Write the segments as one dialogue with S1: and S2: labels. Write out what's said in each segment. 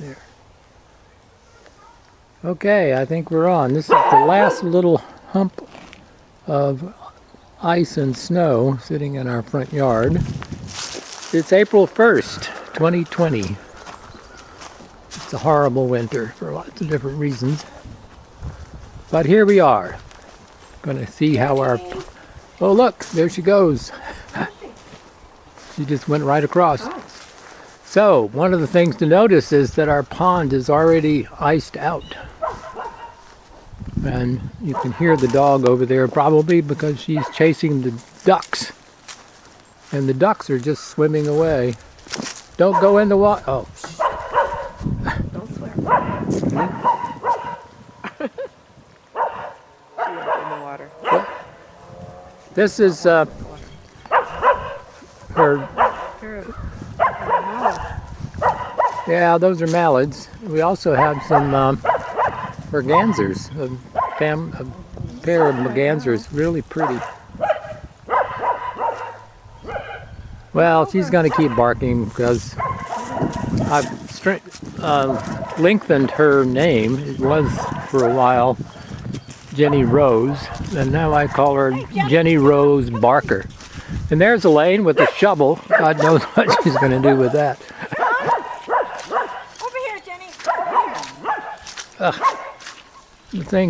S1: There. Okay, I think we're on. This is the last little hump of ice and snow sitting in our front yard. It's April 1st, 2020. It's a horrible winter for lots of different reasons. But here we are. Going to see how our... Oh look, there she goes. She just went right across. So, one of the things to notice is that our pond is already iced out. And you can hear the dog over there probably because she's chasing the ducks. And the ducks are just swimming away. Don't go in the water. Oh.
S2: Don't swim. She went in the water.
S1: This is her... Yeah, those are mallards. We also have some mergansers, a pair of mergansers, really pretty. Well, she's going to keep barking because I've lengthened her name. It was for a while Jenny Rose, and now I call her Jenny Rose Barker. And there's Elaine with a shovel. God knows what she's going to do with that.
S3: Over here, Jenny. Over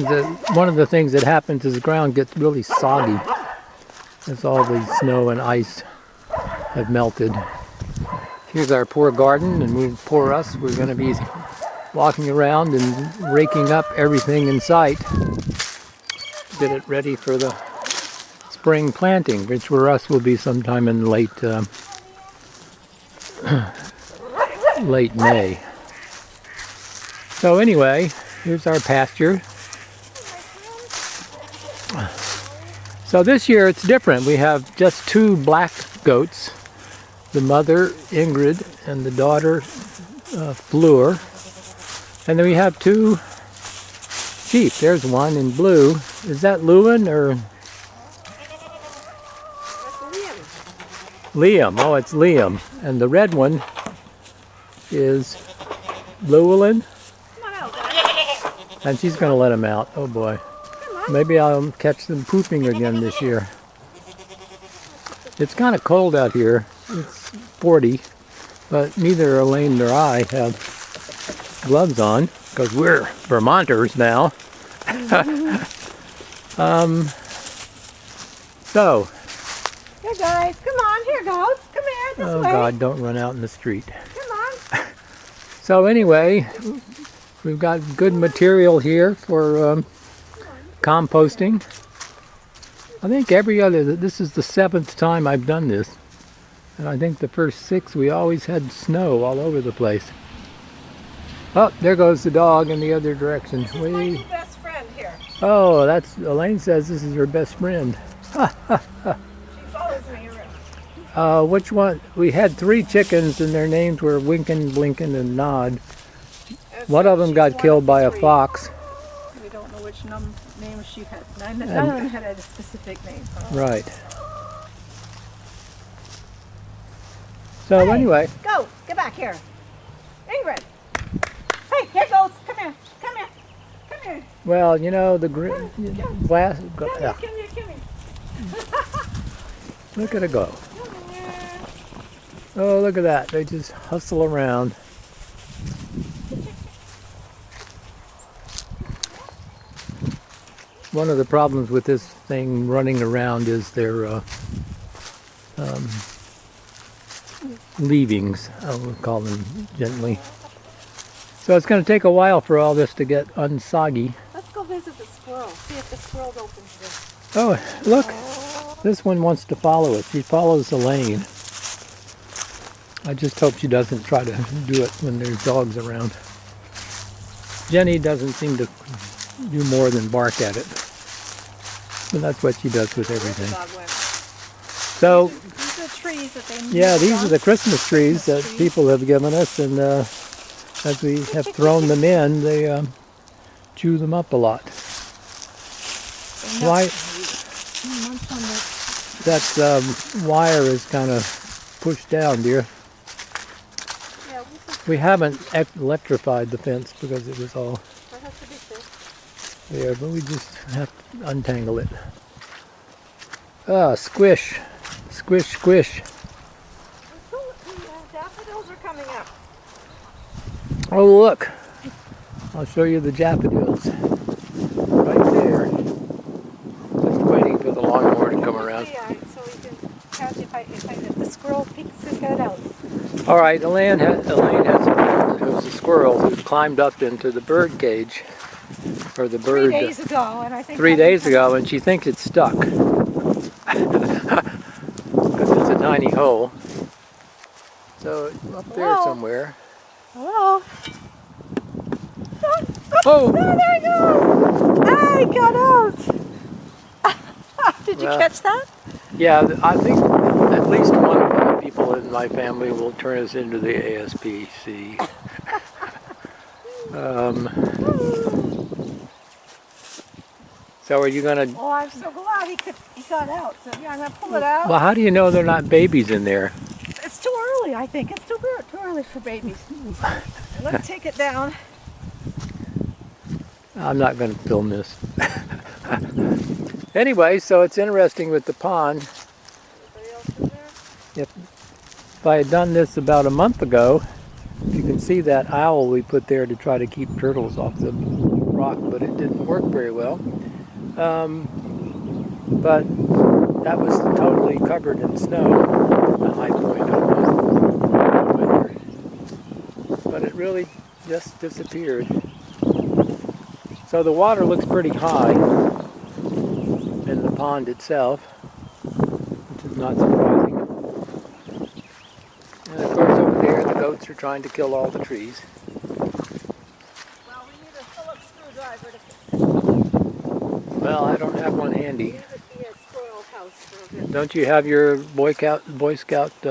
S3: here.
S1: One of the things that happens is the ground gets really soggy as all the snow and ice have melted. Here's our poor garden, and we're going to be walking around and raking up everything in sight. Get it ready for the spring planting, which for us will be sometime in late May. So anyway, here's our pasture. So this year it's different. We have just 2 black goats, the mother Ingrid and the daughter Fleur. And then we have 2 sheep. There's one in blue. Is that Lewin or? Liam. Oh, it's Liam. And the red one is Llewellyn. And she's going to let him out. Oh boy. Maybe I'll catch them pooping again this year. It's kind of cold out here. It's 40. But neither Elaine nor I have gloves on because we're Vermonters now. So.
S3: Here, guys. Come on. Here goes. Come here. This way.
S1: Oh, God, don't run out in the street.
S3: Come on.
S1: So anyway, we've got good material here for composting. I think this is the 7th time I've done this. And I think the first 6 we always had snow all over the place. Oh, there goes the dog in the other direction.
S3: This is my new best friend here.
S1: Oh, Elaine says this is her best friend.
S3: She follows me around.
S1: Which one? We had 3 chickens and their names were Winkin', Blinkin', and Nod. One of them got killed by a fox.
S3: We don't know which name she had. None of them had a specific name.
S1: Right. So
S3: Hey,
S1: anyway.
S3: Go. Get back here. Ingrid. Hey, here goes. Come here. Come here. Come here.
S1: Well, you know, the glass...
S3: Come here. Come here. Come here.
S1: Look at it go. Oh, look at that. They just hustle around. One of the problems with this thing running around is their leavings, I will call them gently. So it's going to take a while for all this to get unsoggy.
S3: Let's go visit the squirrel. See if the squirrel opens this.
S1: Oh, look. This one wants to follow us. She follows the lane. I just hope she doesn't try to do it when there's dogs around. Jenny doesn't seem to do more than bark at it. But that's what she does with everything. So,
S3: these are trees that they
S1: yeah, these are the Christmas trees that people have given us, and as we have thrown them in, they chew them up a lot. Why? That wire is kind of pushed down, dear.
S3: Yeah, we'll put
S1: We haven't electrified the fence because it was all
S3: That has to be fixed.
S1: there, but we just have to untangle it. Ah, squish. Squish, squish.
S3: The daffodils are coming up.
S1: Oh, look. I'll show you the daffodils. Right there. Just waiting for the lawnmower to come around.
S3: Yeah, so we can catch if the squirrel peeks his head out.
S1: All right, Elaine has a squirrel who climbed up into the bird cage, or the bird.
S3: 3 days ago, and I think
S1: 3 days ago, and she thinks it's stuck. Because it's a tiny hole. So up there
S3: Hello?
S1: somewhere.
S3: Hello.
S1: Oh!
S3: There he goes! I got out! Did you
S1: Well,
S3: catch that?
S1: Yeah, I think at least one of the people in my family will turn us into the ASPC. So are you gonna?
S3: Oh, I'm so glad he got out. So yeah, I'm gonna pull it out.
S1: Well, how do you know they're not babies in there?
S3: It's too early, I think. It's too early for babies. Let me take it down.
S1: I'm not going to film this. Anyway, so it's interesting with the pond.
S3: Anybody else in there?
S1: If I had done this about a month ago, you can see that owl we put there to try to keep turtles off the rock, but it didn't work very well. But that was totally covered in snow, the high point of the winter. But it really just disappeared. So the water looks pretty high in the pond itself, which is not surprising. And of course over there the goats are trying to kill all the trees.
S3: Well, we need a Phillips screwdriver to fix it.
S1: Well, I don't have one handy.
S3: Leave it be a squirrel house for a bit.
S1: Don't you have your Boy Scout?
S3: I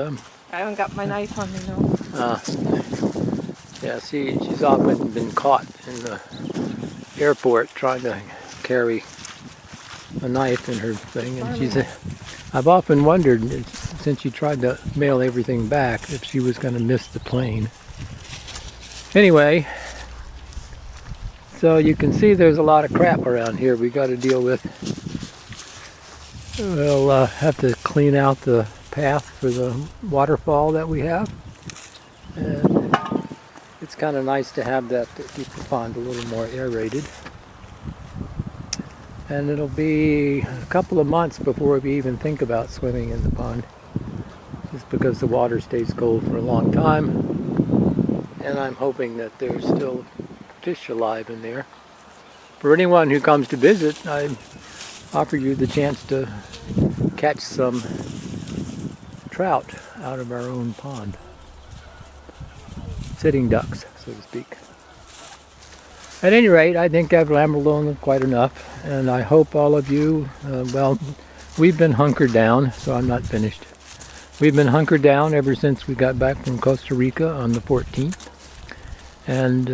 S3: haven't got my knife on me, no.
S1: Yeah, she's often been caught in the airport trying to carry a knife in her thing, and I've often wondered, since she tried to mail everything back, if she was going to miss the plane. Anyway, so you can see there's a lot of crap around here we got to deal with. We'll have to clean out the path for the waterfall that we have, and it's kind of nice to have that to keep the pond a little more aerated. And it'll be a couple of months before we even think about swimming in the pond, just because the water stays cold for a long time, and I'm hoping that there's still fish alive in there. For anyone who comes to visit, I offer you the chance to catch some trout out of our own pond. Sitting ducks, so to speak. At any rate, I think I've rambled on quite enough, and I hope all of you, well, we've been hunkered down, so I'm not finished. We've been hunkered down ever since we got back from Costa Rica on the 14th. And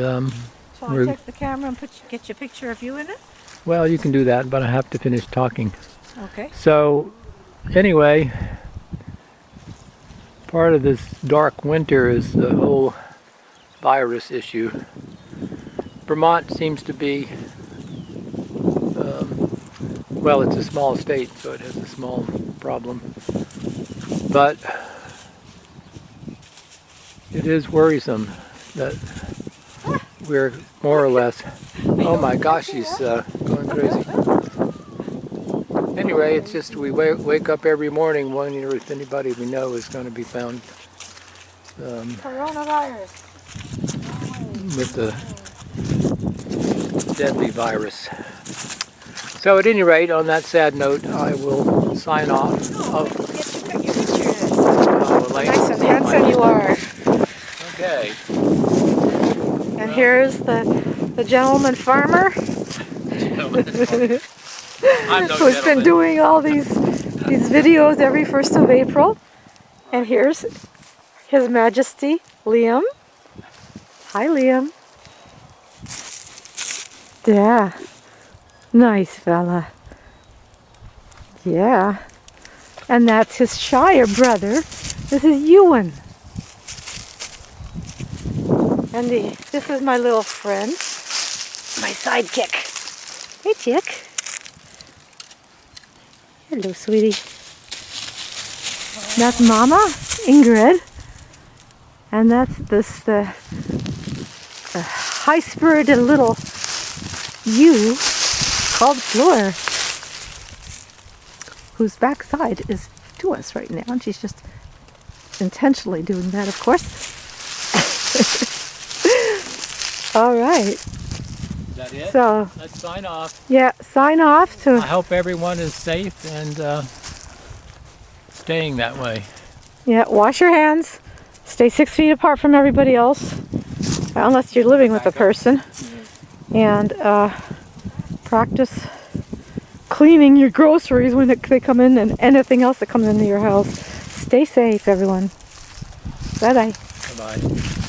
S3: Shall I take the camera and get your picture of you in it?
S1: well, you can do that, but I have to finish talking.
S3: Okay.
S1: So, anyway, part of this dark winter is the whole virus issue. Vermont seems to be, well, it's a small state, so it has a small problem. But it is worrisome that we're more or less, oh my gosh, she's going crazy. Anyway, it's just we wake up every morning wondering if anybody we know is going to be found
S3: Coronavirus.
S1: with the deadly virus. So at any rate, on that sad note, I will sign off.
S3: Get your picture.
S1: Elaine,
S3: Nice and handsome you are.
S1: okay.
S3: And here's the gentleman farmer
S1: I'm no
S3: who's been doing all these videos every 1st of April. And here's His Majesty Liam. Hi, Liam. Yeah. Nice fella. Yeah. And that's his Shire brother. This is Ewan. And this is my little friend, my sidekick. Hey, chick. Hello, sweetie. That's Mama, Ingrid. And that's the high-spirited little ewe called Fleur, whose backside is to us right now, and she's just intentionally doing that, of course. All right.
S1: Is that it?
S3: So
S1: let's sign off.
S3: yeah, sign off
S1: I
S3: to
S1: hope everyone is safe and staying that way.
S3: wash your hands, stay 6 feet apart from everybody else, unless you're living with a person, and practice cleaning your groceries when they come in and anything else that comes into your house. Stay safe, everyone. Bye-bye.
S1: Bye-bye.